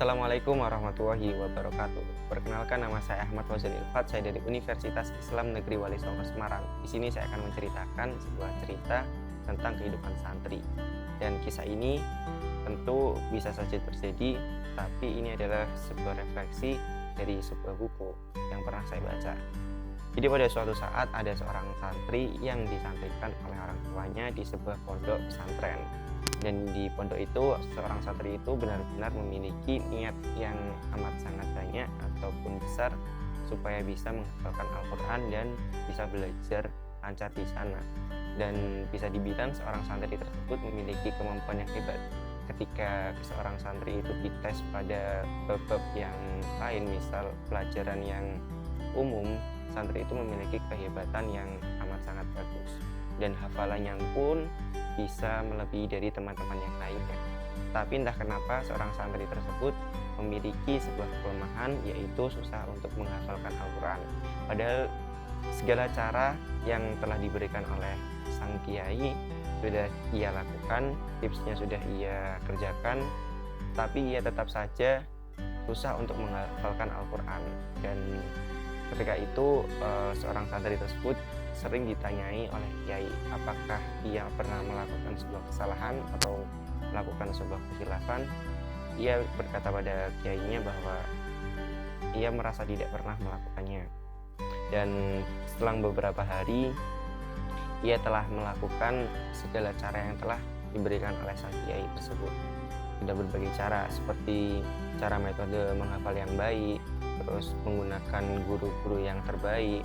Assalamualaikum warahmatullahi wabarakatuh. Perkenalkan, nama saya Ahmad Fauzan Ilfat, saya dari Universitas Islam Negeri Wali Songo Semarang. Di sini saya akan menceritakan sebuah cerita tentang kehidupan santri. Dan kisah ini tentu bisa saja terjadi, tapi ini adalah sebuah refleksi dari sebuah buku yang pernah saya baca. Jadi pada suatu saat ada seorang santri yang disantrikan oleh orang tuanya di sebuah pondok pesantren. Dan di pondok itu seorang santri itu benar-benar memiliki niat yang amat sangat banyak ataupun besar supaya bisa menghafalkan Al-Quran dan bisa belajar lancar di sana. Dan bisa dibilang seorang santri tersebut memiliki kemampuan yang hebat. Ketika seorang santri itu dites pada bab-bab yang lain, misal pelajaran yang umum, santri itu memiliki kehebatan yang amat sangat bagus, dan hafalannya pun bisa melebihi dari teman-teman yang lainnya. Tapi entah kenapa seorang santri tersebut memiliki sebuah kelemahan, yaitu susah untuk menghafalkan Al-Quran. Padahal segala cara yang telah diberikan oleh sang kiai sudah ia lakukan, tipsnya sudah ia kerjakan, tapi ia tetap saja susah untuk menghafalkan Al-Quran. Dan ketika itu seorang santri tersebut sering ditanyai oleh kiai apakah ia pernah melakukan sebuah kesalahan atau melakukan sebuah kekhilafan. Ia berkata pada kiainya bahwa ia merasa tidak pernah melakukannya. Dan setelah beberapa hari ia telah melakukan segala cara yang telah diberikan oleh sang kiai tersebut. Sudah berbagai cara, seperti cara metode menghafal yang baik, terus menggunakan guru-guru yang terbaik,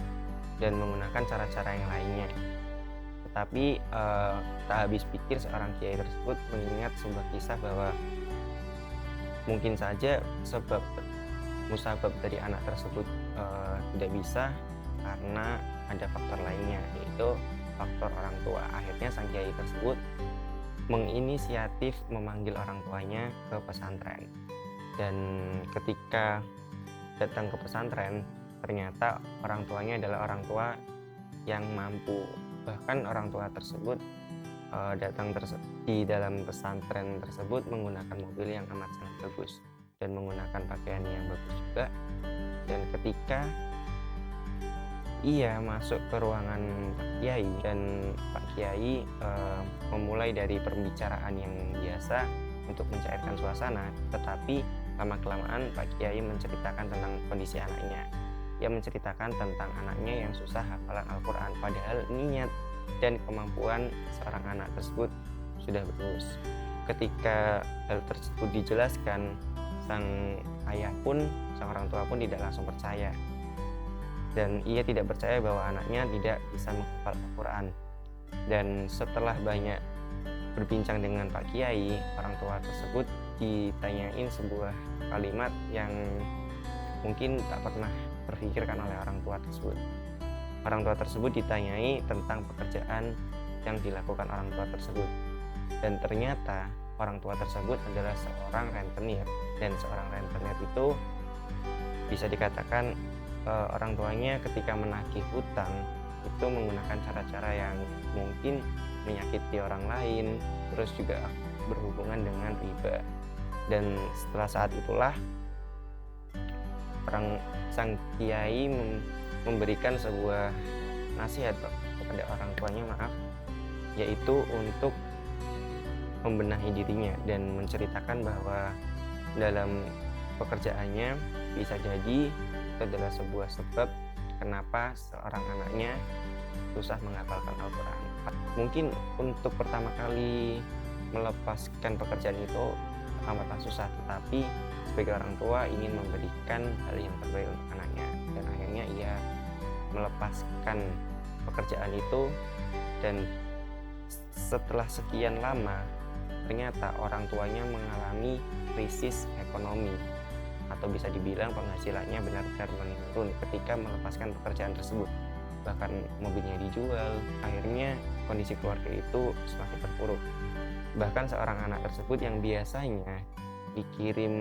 dan menggunakan cara-cara yang lainnya. Tetapi tak habis pikir seorang kiai tersebut mengingat sebuah kisah bahwa mungkin saja sebab musabab dari anak tersebut tidak bisa karena ada faktor lainnya, yaitu faktor orang tua. Akhirnya sang kiai tersebut menginisiatif memanggil orang tuanya ke pesantren. Dan ketika datang ke pesantren, ternyata orang tuanya adalah orang tua yang mampu. Bahkan orang tua tersebut datang di dalam pesantren tersebut menggunakan mobil yang amat sangat bagus dan menggunakan pakaian yang bagus juga. Dan ketika ia masuk ke ruangan Pak Kiai, dan Pak Kiai memulai dari pembicaraan yang biasa untuk mencairkan suasana, tetapi lama-kelamaan Pak Kiai menceritakan tentang kondisi anaknya. Ia menceritakan tentang anaknya yang susah hafalan Al-Quran, padahal niat dan kemampuan seorang anak tersebut sudah bagus. Ketika hal tersebut dijelaskan, sang ayah pun, sang orang tua pun tidak langsung percaya. Dan ia tidak percaya bahwa anaknya tidak bisa menghafal Al-Quran. Dan setelah banyak berbincang dengan Pak Kiai, orang tua tersebut ditanyain sebuah kalimat yang mungkin tak pernah terpikirkan oleh orang tua tersebut. Orang tua tersebut ditanyai tentang pekerjaan yang dilakukan orang tua tersebut. Dan ternyata orang tua tersebut adalah seorang rentenir. Dan seorang rentenir itu bisa dikatakan orang tuanya ketika menagih hutang itu menggunakan cara-cara yang mungkin menyakiti orang lain, terus juga berhubungan dengan riba. Dan setelah saat itulah sang kiai memberikan sebuah nasihat kepada orang tuanya, yaitu untuk membenahi dirinya dan menceritakan bahwa dalam pekerjaannya bisa jadi itu adalah sebuah sebab kenapa seorang anaknya susah menghafalkan Al-Quran. Mungkin untuk pertama kali melepaskan pekerjaan itu amatlah susah, tetapi sebagai orang tua ingin memberikan hal yang terbaik untuk anaknya, dan akhirnya ia melepaskan pekerjaan itu. Dan setelah sekian lama ternyata orang tuanya mengalami krisis ekonomi, atau bisa dibilang penghasilannya benar-benar menurun ketika melepaskan pekerjaan tersebut. Bahkan mobilnya dijual, akhirnya kondisi keluarga itu semakin terpuruk. Bahkan seorang anak tersebut yang biasanya dikirim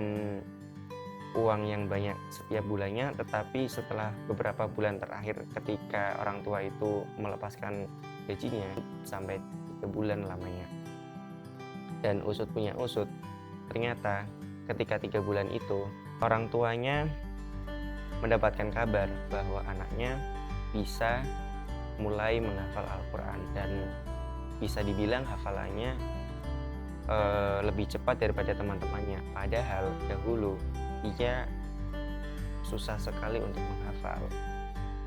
uang yang banyak setiap bulannya, tetapi setelah beberapa bulan terakhir ketika orang tua itu melepaskan gajinya sampai 3 bulan lamanya. Dan usut punya usut, ternyata ketika 3 bulan itu, orang tuanya mendapatkan kabar bahwa anaknya bisa mulai menghafal Al-Quran dan bisa dibilang hafalannya lebih cepat daripada teman-temannya. Padahal dahulu dia susah sekali untuk menghafal.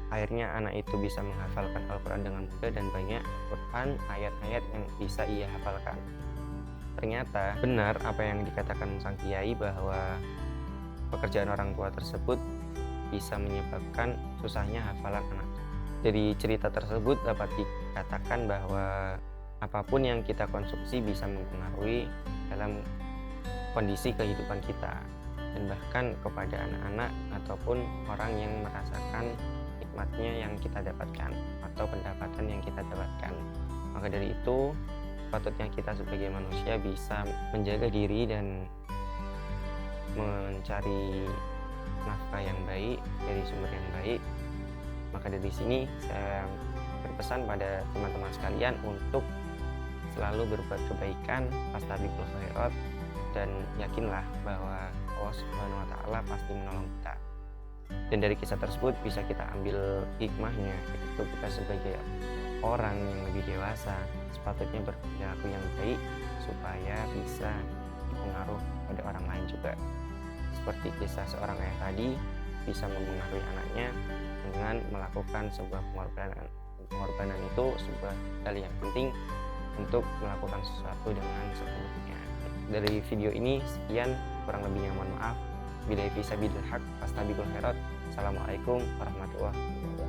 Akhirnya anak itu bisa menghafalkan Al-Quran dengan mudah dan banyak Quran ayat-ayat yang bisa ia hafalkan. Ternyata benar apa yang dikatakan sang kiai bahwa pekerjaan orang tua tersebut bisa menyebabkan susahnya hafalan anak. Dari cerita tersebut dapat dikatakan bahwa apapun yang kita konsumsi bisa mempengaruhi dalam kondisi kehidupan kita, dan bahkan kepada anak-anak ataupun orang yang merasakan nikmatnya yang kita dapatkan atau pendapatan yang kita dapatkan. Maka dari itu, patutnya kita sebagai manusia bisa menjaga diri dan mencari nafkah yang baik dari sumber yang baik. Maka dari sini saya berpesan pada teman-teman sekalian untuk selalu berbuat kebaikan, fastabiqul khairat, dan yakinlah bahwa Allah Subhanahu wa taala pasti menolong kita. Dan dari kisah tersebut bisa kita ambil hikmahnya, yaitu kita sebagai orang yang lebih dewasa sepatutnya berperilaku yang baik supaya bisa berpengaruh pada orang lain juga. Seperti kisah seorang ayah tadi bisa mempengaruhi anaknya dengan melakukan sebuah pengorbanan. Pengorbanan itu sebuah hal yang penting untuk melakukan sesuatu dengan sepenuhnya. Dari video ini sekian, kurang lebihnya mohon maaf. Billahi fisabilil haq, fastabiqul khairat. Assalamualaikum warahmatullahi wabarakatuh.